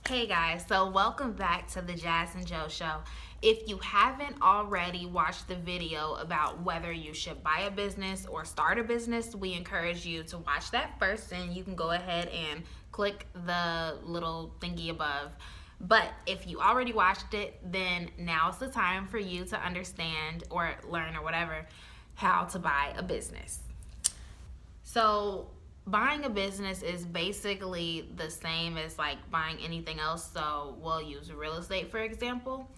Hey guys, so welcome back to the Jas and Jo Show. If you haven't already watched the video about whether you should buy a business or start a business, we encourage you to watch that first, and you can go ahead and click the little thingy above. But if you already watched it, then now's the time for you to understand or learn or whatever how to buy a business. So, buying a business is basically the same as like buying anything else. So, we'll use real estate for example.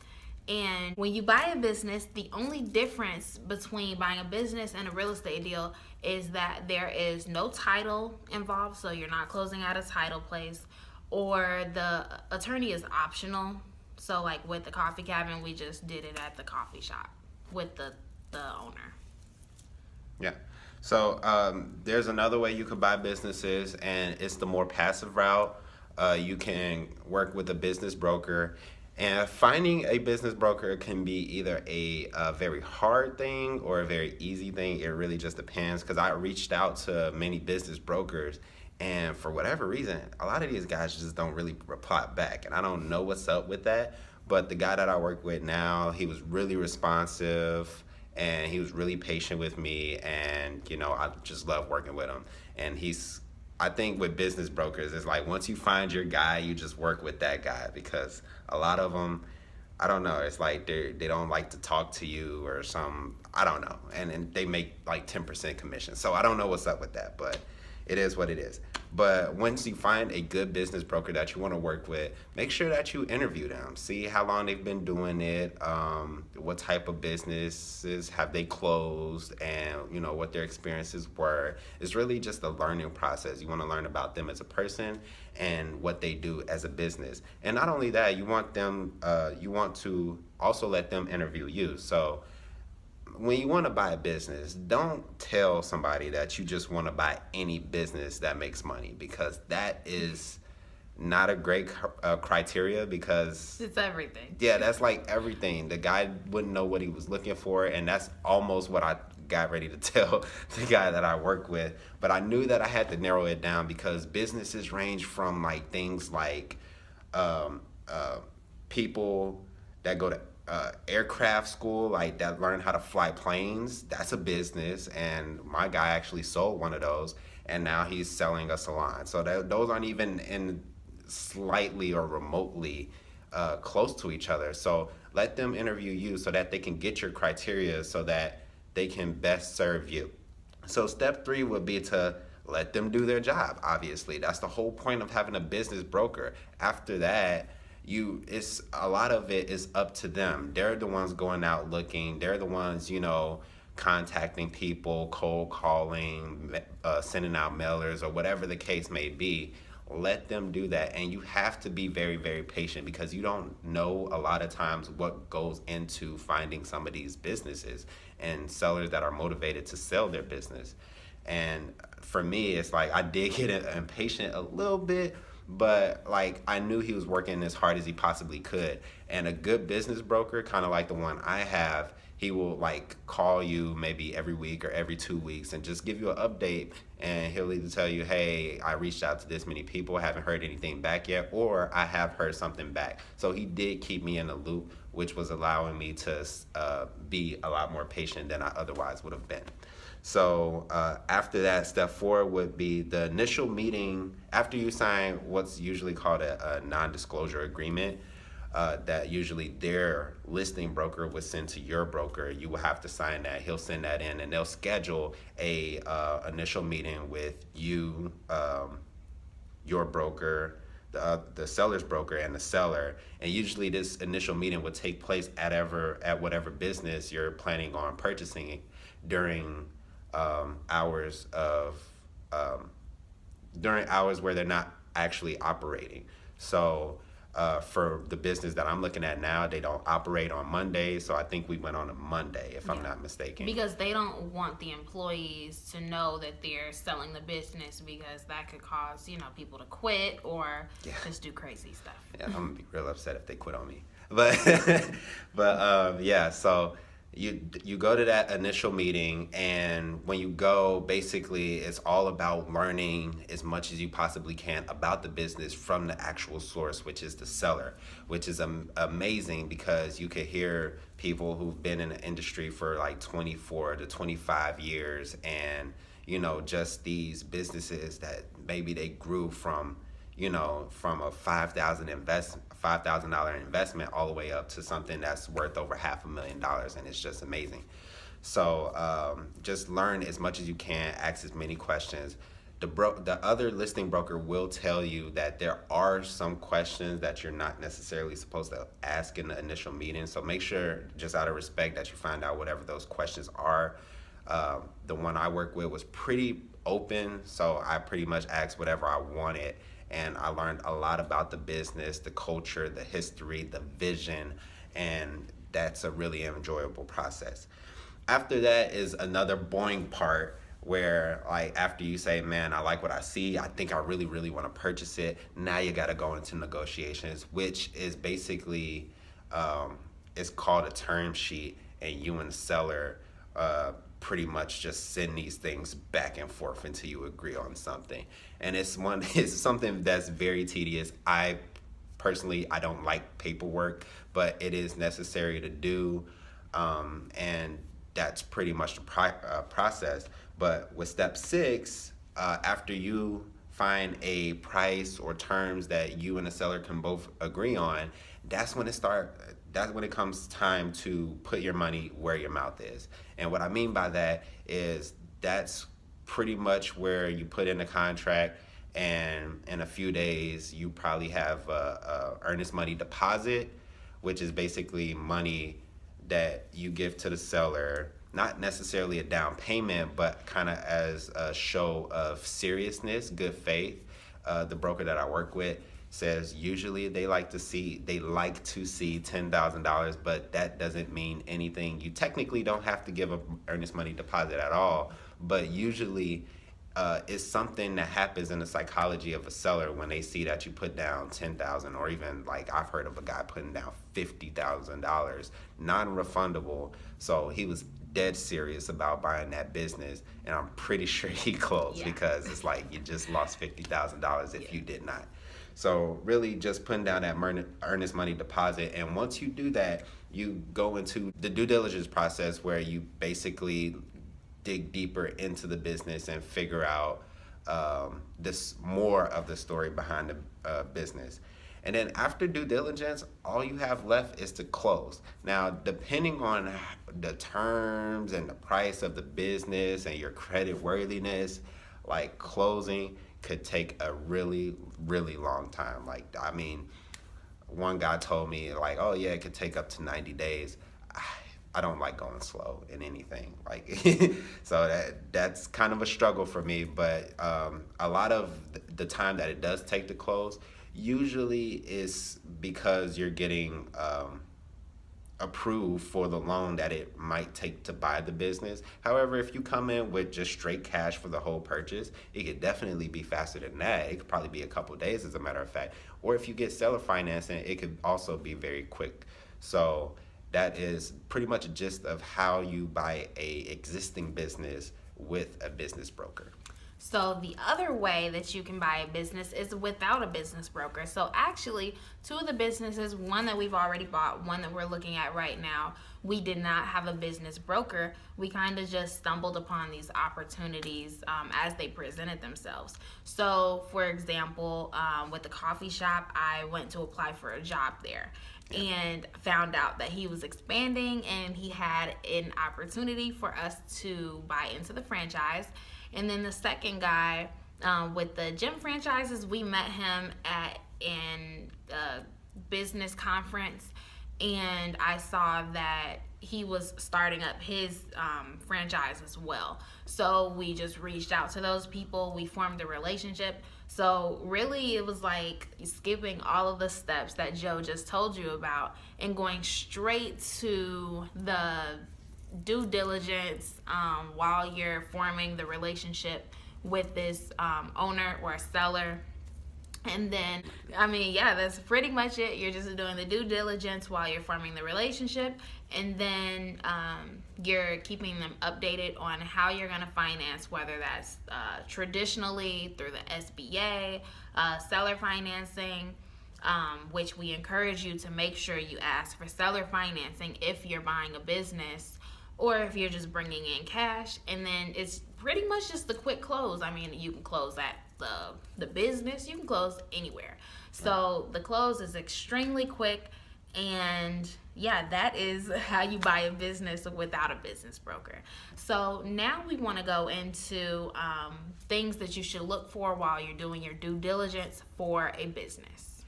And when you buy a business, the only difference between buying a business and a real estate deal is that there is no title involved. So, you're not closing out a title place, or the attorney is optional. So, like with the coffee cabin, we just did it at the coffee shop with the owner. Yeah. So there's another way you could buy businesses, and it's the more passive route. You can work with a business broker, and finding a business broker can be either a very hard thing or a very easy thing. It really just depends, because I reached out to many business brokers, and for whatever reason, a lot of these guys just don't really reply back, and I don't know what's up with that. But the guy that I work with now, he was really responsive, and he was really patient with me, and I just love working with him. And I think with business brokers, it's like once you find your guy, you just work with that guy, because a lot of them, I don't know, it's like they don't like to talk to you or some, I don't know, and they make like 10% commission. So I don't know what's up with that, but it is what it is. But once you find a good business broker that you want to work with, make sure that you interview them. See how long they've been doing it, what type of businesses have they closed, and what their experiences were. It's really just a learning process. You want to learn about them as a person and what they do as a business. And not only that, you want to also let them interview you. So when you want to buy a business, don't tell somebody that you just want to buy any business that makes money, because that is not a great criteria, because It's everything. yeah, that's like everything. The guy wouldn't know what he was looking for, and that's almost what I got ready to tell the guy that I work with. But I knew that I had to narrow it down, because businesses range from like things like um, uh, people that go to aircraft school, like that learn how to fly planes. That's a business, and my guy actually sold one of those, and now he's selling a salon. So those aren't even in slightly or remotely close to each other. So let them interview you so that they can get your criteria, so that they can best serve you. So step 3 would be to let them do their job. Obviously, that's the whole point of having a business broker. After that, it's a lot of it is up to them. They're the ones going out looking. They're the ones, contacting people, cold calling, sending out mailers, or whatever the case may be. Let them do that. And you have to be very, very patient, because you don't know a lot of times what goes into finding some of these businesses and sellers that are motivated to sell their business. And for me, it's like I did get impatient a little bit, but like I knew he was working as hard as he possibly could. And a good business broker, kind of like the one I have, he will like call you maybe every week or every 2 weeks and just give you an update, and he'll either tell you, hey, I reached out to this many people, haven't heard anything back yet, or I have heard something back. So he did keep me in the loop, which was allowing me to be a lot more patient than I otherwise would have been. So after that, step 4 would be the initial meeting. After you sign what's usually called a non-disclosure agreement, that usually their listing broker would send to your broker, you will have to sign that. He'll send that in, and they'll schedule a initial meeting with you, your broker, the seller's broker, and the seller. And usually this initial meeting would take place at whatever business you're planning on purchasing during hours where they're not actually operating. So for the business that I'm looking at now, they don't operate on Mondays, so I think we went on a Monday, if I'm not mistaken. Because they don't want the employees to know that they're selling the business, because that could cause, people to quit or just do crazy stuff. Yeah, I'm gonna be real upset if they quit on me. But yeah, so you go to that initial meeting, and when you go, basically it's all about learning as much as you possibly can about the business from the actual source, which is the seller, which is amazing because you could hear people who've been in the industry for like 24 to 25 years, and just these businesses that maybe they grew from from a $5,000 investment all the way up to something that's worth over $500,000, and it's just amazing. So just learn as much as you can, ask as many questions. The other listing broker will tell you that there are some questions that you're not necessarily supposed to ask in the initial meeting. So make sure, just out of respect, that you find out whatever those questions are. The one I work with was pretty open, so I pretty much asked whatever I wanted. And I learned a lot about the business, the culture, the history, the vision, and that's a really enjoyable process. After that is another boring part where, like, after you say, man, I like what I see, I think I really, really want to purchase it, now you got to go into negotiations, which is basically, it's called a term sheet, and you and the seller pretty much just send these things back and forth until you agree on something. And it's something that's very tedious. I personally, I don't like paperwork, but it is necessary to do, and that's pretty much the process. But with step 6, after you find a price or terms that you and the seller can both agree on, that's when it comes time to put your money where your mouth is. And what I mean by that is that's pretty much where you put in a contract, and in a few days you probably have a earnest money deposit, which is basically money that you give to the seller, not necessarily a down payment, but kind of as a show of seriousness, good faith. The broker that I work with says usually they like to see $10,000, but that doesn't mean anything. You technically don't have to give an earnest money deposit at all, but usually it's something that happens in the psychology of a seller when they see that you put down $10,000, or even, like, I've heard of a guy putting down $50,000, non-refundable. So he was dead serious about buying that business, and I'm pretty sure he closed, because it's like you just lost $50,000 if you did not. So really just putting down that earnest money deposit. And once you do that, you go into the due diligence process, where you basically dig deeper into the business and figure out this more of the story behind the business. And then after due diligence, all you have left is to close. Now, depending on the terms and the price of the business and your credit worthiness, like, closing could take a really, really long time. Like, I mean, one guy told me, like, oh yeah, it could take up to 90 days. I don't like going slow in anything. Like, so that's kind of a struggle for me. But a lot of the time that it does take to close usually is because you're getting approved for the loan that it might take to buy the business. However, if you come in with just straight cash for the whole purchase, it could definitely be faster than that. It could probably be a couple of days, as a matter of fact. Or if you get seller financing, it could also be very quick. So that is pretty much a gist of how you buy a existing business with a business broker. So the other way that you can buy a business is without a business broker. So actually, 2 of the businesses, one that we've already bought, one that we're looking at right now, we did not have a business broker. We kind of just stumbled upon these opportunities as they presented themselves. So for example, with the coffee shop, I went to apply for a job there and found out that he was expanding, and he had an opportunity for us to buy into the franchise. And then the second guy with the gym franchises, we met him at a business conference, and I saw that he was starting up his franchise as well. So we just reached out to those people. We formed a relationship. So really, it was like skipping all of the steps that Joe just told you about and going straight to the due diligence while you're forming the relationship with this owner or seller. And then, I mean, yeah, that's pretty much it. You're just doing the due diligence while you're forming the relationship. And then you're keeping them updated on how you're going to finance, whether that's traditionally through the SBA, seller financing, which we encourage you to make sure you ask for seller financing if you're buying a business or if you're just bringing in cash. And then it's pretty much just the quick close. I mean, you can close at the business, you can close anywhere. So the close is extremely quick, and yeah, that is how you buy a business without a business broker. So now we want to go into things that you should look for while you're doing your due diligence for a business.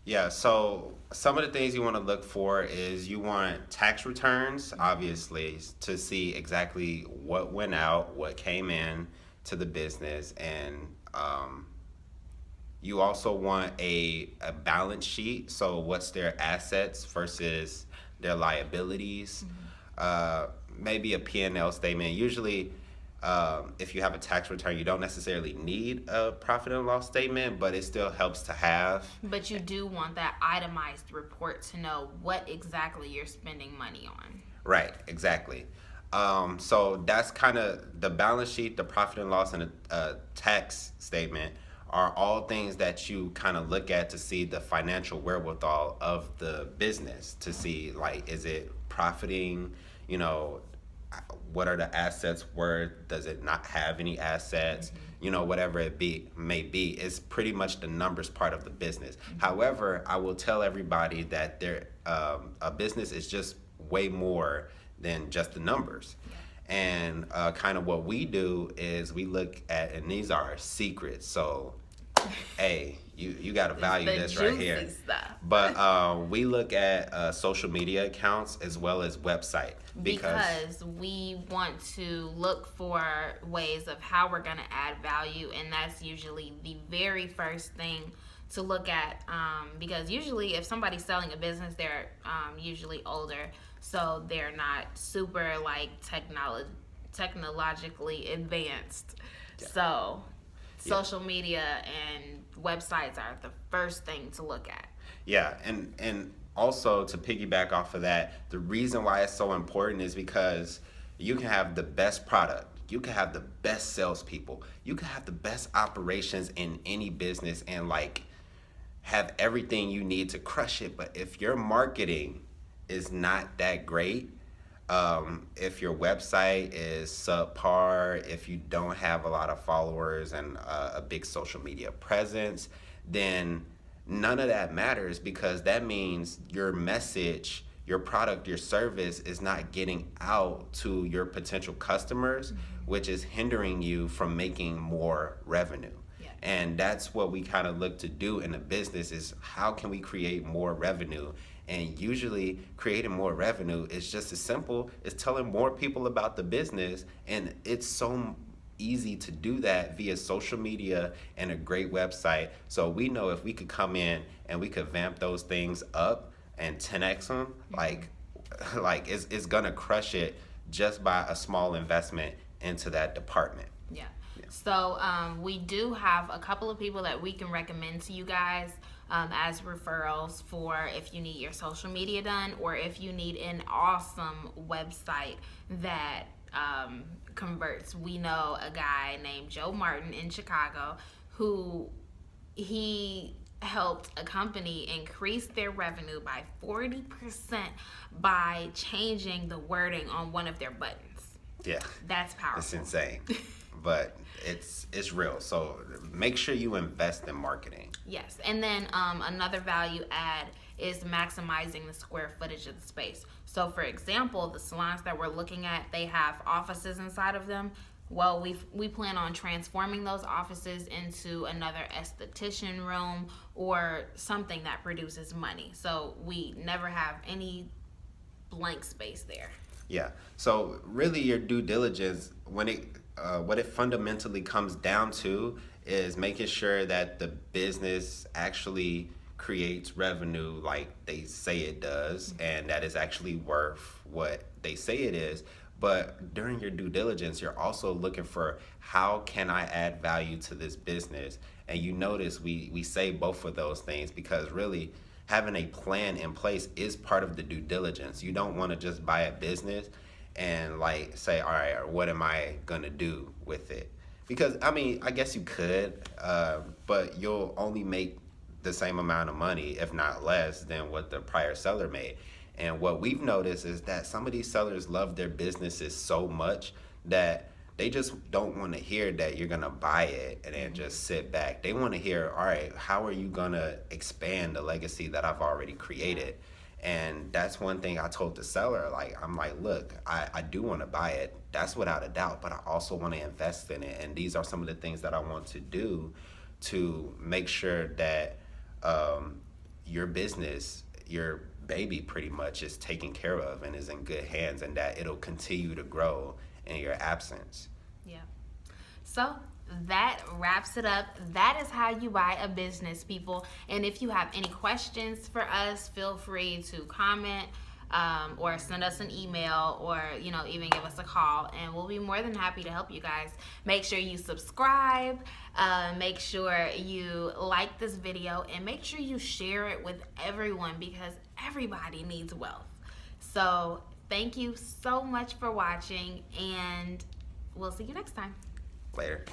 Yeah, so some of the things you want to look for is you want tax returns, obviously, to see exactly what went out, what came in to the business, and you also want a balance sheet. So what's their assets versus their liabilities? Maybe a P&L statement. Usually, if you have a tax return, you don't necessarily need a profit and loss statement, but it still helps to have. But you do want that itemized report to know what exactly you're spending money on. Right, exactly. So that's kind of the balance sheet, the profit and loss, and a tax statement are all things that you kind of look at to see the financial wherewithal of the business, to see, like, is it profiting, you know, what are the assets worth, does it not have any assets, you know, whatever it may be. It's pretty much the numbers part of the business. However, I will tell everybody that a business is just way more than just the numbers. And kind of what we do is we look at, and these are our secrets, so hey, you got to value this right here. Stuff. But we look at social media accounts as well as website, because we want to look for ways of how we're going to add value, and that's usually the very first thing to look at, because usually if somebody's selling a business, they're usually older, so they're not super like technologically advanced. Yeah. So social media and websites are the first thing to look at. Yeah, and also to piggyback off of that, the reason why it's so important is because you can have the best product, you can have the best salespeople, you can have the best operations in any business, and like have everything you need to crush it. But if your marketing is not that great, if your website is subpar, if you don't have a lot of followers and a big social media presence, then none of that matters, because that means your message, your product, your service is not getting out to your potential customers, which is hindering you from making more revenue. Yeah. And that's what we kind of look to do in a business, is how can we create more revenue? And usually creating more revenue is just as simple as telling more people about the business. And it's so easy to do that via social media and a great website. So we know if we could come in and we could vamp those things up and 10x them, like it's gonna crush it just by a small investment into that department. Yeah. So we do have a couple of people that we can recommend to you guys as referrals for if you need your social media done, or if you need an awesome website that converts. We know a guy named Joe Martin in Chicago who he helped a company increase their revenue by 40% by changing the wording on one of their buttons. Yeah. That's powerful. It's insane. But it's real. So make sure you invest in marketing. Yes. And then another value add is maximizing the square footage of the space. So for example, the salons that we're looking at, they have offices inside of them. Well, we plan on transforming those offices into another esthetician room or something that produces money. So we never have any blank space there. Yeah. So really your due diligence, when what it fundamentally comes down to is making sure that the business actually creates revenue like they say it does, and that is actually worth what they say it is. But during your due diligence, you're also looking for how can I add value to this business? And you notice we say both of those things because really having a plan in place is part of the due diligence. You don't want to just buy a business and like say, all right, what am I gonna do with it? Because I mean, I guess you could, but you'll only make the same amount of money, if not less, than what the prior seller made. And what we've noticed is that some of these sellers love their businesses so much that they just don't want to hear that you're going to buy it and then just sit back. They want to hear, all right, how are you going to expand the legacy that I've already created? And that's one thing I told the seller. Like, I'm like, look, I do want to buy it. That's without a doubt. But I also want to invest in it. And these are some of the things that I want to do to make sure that your business, your baby pretty much is taken care of and is in good hands, and that it'll continue to grow in your absence. Yeah. So that wraps it up. That is how you buy a business, people. And if you have any questions for us, feel free to comment or send us an email, or even give us a call, and we'll be more than happy to help you guys. Make sure you subscribe, make sure you like this video, and make sure you share it with everyone, because everybody needs wealth. So thank you so much for watching, and we'll see you next time. Later.